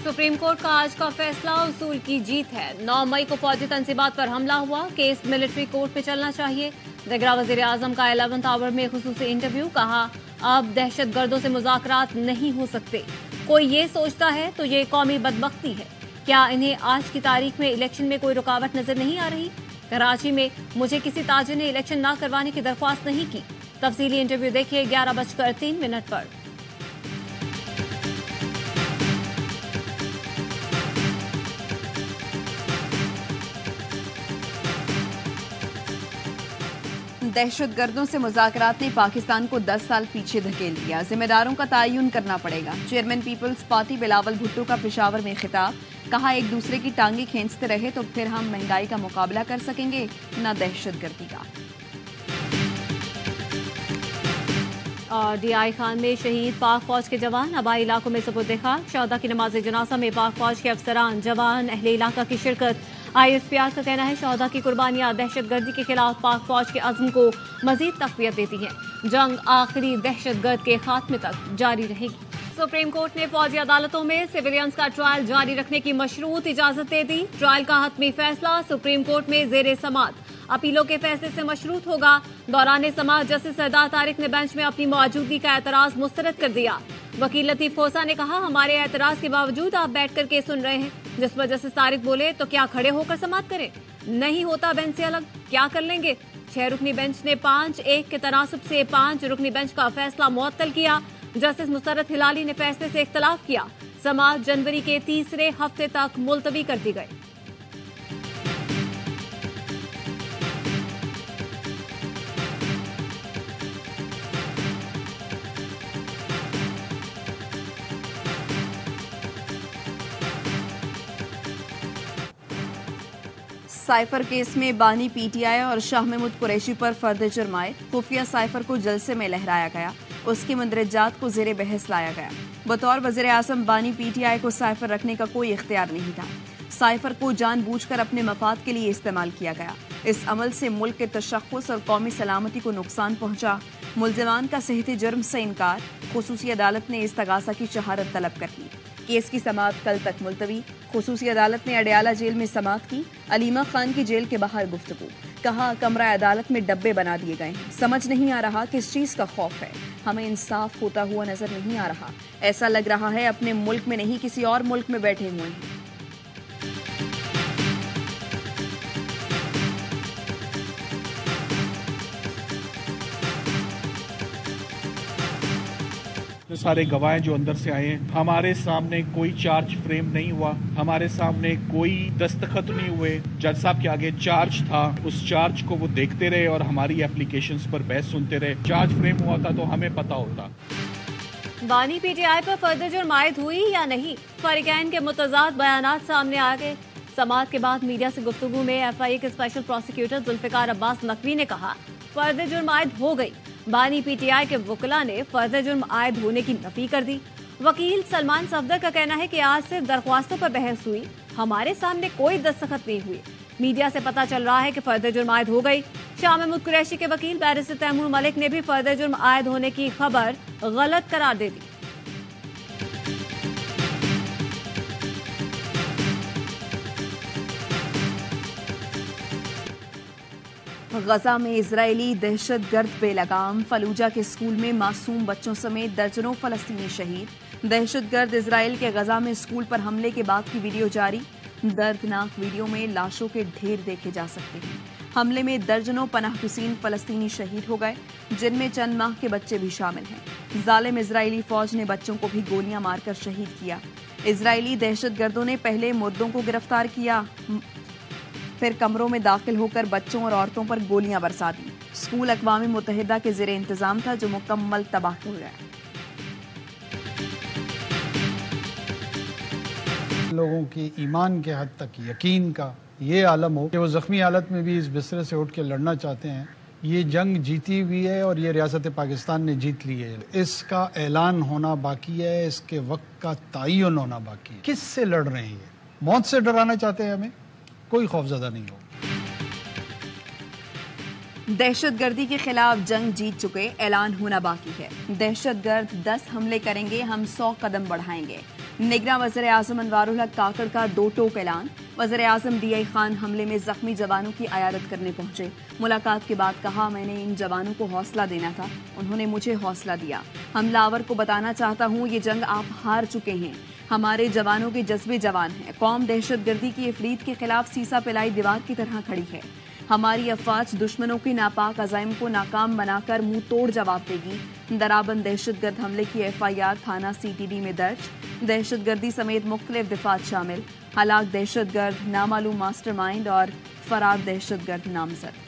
Supreme court का आज का फैसला उसूल की जीत है। 9 मई को फौजी तंजीबात पर हमला हुआ, केस मिलिट्री कोर्ट में चलना चाहिए। दिगरा वजीर आजम का 11th आवर में खुसूसी इंटरव्यू, कहा अब दहशतगर्दों से मुज़ाकरात नहीं हो सकते। कोई ये सोचता है तो ये कौमी बदबख्ती है। क्या इन्हें आज की तारीख में इलेक्शन में कोई रुकावट नजर नहीं आ रही? कराची में मुझे किसी ताजिर ने इलेक्शन न करवाने की दरख्वास्त नहीं की। तफसीली इंटरव्यू देखिए 11:03 पर। दहशतगर्दों से मुज़ाकरात ने पाकिस्तान को 10 साल पीछे धकेल दिया। जिम्मेदारों का तयन करना पड़ेगा। Chairman peoples party Bilawal Bhutto का पेशावर में खिताब, कहा एक दूसरे की टांगे खींचते रहे तो फिर हम महंगाई का मुकाबला कर सकेंगे, न दहशतगर्दी का। और DI खान में शहीद पाक फौज के जवान आबाई इलाकों में सुपुर्द खाक। शहदा की नमाज जनाजा में पाक फौज के अफसरान, जवान, अहले इलाका की शिरकत। ISPR का कहना है शहदा की कुर्बानियां दहशतगर्दी के खिलाफ पाक फौज के अज़्म को मजीद तक़वियत देती हैं। जंग आखिरी दहशतगर्द के खात्मे तक जारी रहेगी। सुप्रीम कोर्ट ने फौजी अदालतों में सिविलियंस का ट्रायल जारी रखने की मशरूत इजाजत दे दी। ट्रायल का हतमी फैसला सुप्रीम कोर्ट में ज़ेरे समाअत, अपीलों के फैसले से मशरूत होगा। दौरान समाअत जस्टिस सरदार तारिक ने बेंच में अपनी मौजूदगी का एतराज मुस्तरद कर दिया। वकील लतीफ खोसा ने कहा हमारे एतराज के बावजूद आप बैठकर केस सुन रहे हैं। जिस पर जस्टिस तारिक बोले तो क्या खड़े होकर समाअत करें? नहीं होता बेंच से अलग, क्या कर लेंगे? 6 रुकनी बेंच ने 5-1 के तनासुब से 5 रुकनी बेंच का फैसला मुअत्तल किया। जस्टिस मुसर्रत हिलाली ने फैसले से इख्तलाफ किया। समाअत जनवरी के तीसरे हफ्ते तक मुलतवी कर दी गई। साइफर केस में बानी PTI और शाह महमूद कुरैशी पर फर्द जुर्म आए। खुफिया साइफर को जलसे में लहराया गया, उसकी मंदरजात को जेरे बहस लाया गया। बतौर वज़ीर आज़म बानी PTI को साइफर रखने का कोई इख्तियार नहीं था। साइफर को जानबूझकर अपने मफाद के लिए इस्तेमाल किया गया। इस अमल से मुल्क के तशख़्ख़ुस और कौमी सलामती को नुकसान पहुंचा। मुल्ज़िमान का सेहते जुर्म से इनकार। खुसूसी अदालत ने इस्तगासा की शहादत तलब कर ली। केस की समाअत कल तक मुलतवी। खुसूसी अदालत ने अडयाला जेल में समाअत की। अलीमा खान की जेल के बाहर गुफ्तगू, कहा कमरा अदालत में डब्बे बना दिए गए हैं। समझ नहीं आ रहा किस चीज का खौफ है। हमें इंसाफ होता हुआ नजर नहीं आ रहा। ऐसा लग रहा है अपने मुल्क में नहीं किसी और मुल्क में बैठे हुए हैं। जो सारे गवाह जो अंदर से आए हैं, हमारे सामने कोई चार्ज फ्रेम नहीं हुआ, हमारे सामने कोई दस्तखत नहीं हुए। जज साहब के आगे चार्ज था, उस चार्ज को वो देखते रहे और हमारी एप्लीकेशंस पर बहस सुनते रहे। चार्ज फ्रेम हुआ था तो हमें पता होता। बानी PTI पर फर्द जुर्म आयद हुई या नहीं, फरीकैन के मुतज़ाद बयानात सामने आ गए। समाअत के बाद मीडिया से गुफ्तगू में FIA के स्पेशल प्रोसिक्यूटर जुल्फ़िकार अब्बास नकवी ने कहा फर्द जुर्म आयद हो गई। बानी PTI के वकला ने फर्द जुर्म आयद होने की नफी कर दी। वकील सलमान सफदर का कहना है कि आज सिर्फ दरख्वास्तों पर बहस हुई, हमारे सामने कोई दस्तखत नहीं हुई। मीडिया से पता चल रहा है कि फर्द जुर्म आयद हो गई। शाह महमूद कुरैशी के वकील बैरिस्टर तैमूर मलिक ने भी फर्द जुर्म आयद होने की खबर गलत करार दे दी। गजा में इजरायली दहशतगर्द बेलगाम। फलूजा के स्कूल में मासूम बच्चों समेत दर्जनों फलस्तीनी शहीद। दहशतगर्द इजराइल के गजा में स्कूल पर हमले के बाद की वीडियो जारी। दर्दनाक वीडियो में लाशों के ढेर देखे जा सकते हैं। हमले में दर्जनों पनाहगज़ीन फलस्तीनी शहीद हो गए, जिनमें चंद माह के बच्चे भी शामिल हैं। जालिम इजरायली फौज ने बच्चों को भी गोलियां मारकर शहीद किया। इजरायली दहशतगर्दों ने पहले मुर्दों को गिरफ्तार किया, फिर कमरों में दाखिल होकर बच्चों और औरतों पर गोलियां बरसा दी। स्कूल अक़वाम मुत्तहिदा के ज़ेरे इंतजाम था, जो मुकम्मल तबाह हो गया। लोगों की ईमान के हद तक यकीन का ये आलम हो कि वो जख्मी हालत में भी इस बिस्तरे से उठ के लड़ना चाहते हैं। ये जंग जीती हुई है और ये रियासत पाकिस्तान ने जीत ली है। इसका ऐलान होना बाकी है, इसके वक्त का तयन होना बाकी है। किससे लड़ रहे हैं? ये मौत से डराना चाहते हैं हमें? कोई खौफजदा नहीं हो। दहशतगर्दी के खिलाफ जंग जीत चुके, ऐलान होना बाकी है। दहशतगर्द 10 हमले करेंगे, हम 100 कदम बढ़ाएंगे। निगरान वज़ीर आज़म अनवारुल हक काकड़ का 2 टोक ऐलान। वज़ीर आज़म DI खान हमले में जख्मी जवानों की अयादत करने पहुंचे। मुलाकात के बाद कहा, मैंने इन जवानों को हौसला देना था, उन्होंने मुझे हौसला दिया। हमलावर को बताना चाहता हूं, ये जंग आप हार चुके हैं। हमारे जवानों के जज्बे जवान हैं। कौम दहशतगर्दी की अफरीद के खिलाफ सीसा पिलाई दीवार की तरह खड़ी है। हमारी अफवाज दुश्मनों के नापाक अज़ाइम को नाकाम बनाकर मुंह तोड़ जवाब देगी। दराबंद दहशतगर्द हमले की FIR थाना CTD में दर्ज। दहशतगर्दी समेत मुख्तलिफ दिफात शामिल। हलाक दहशतगर्द, नामालूम मास्टरमाइंड और फरार दहशतगर्द नामजद।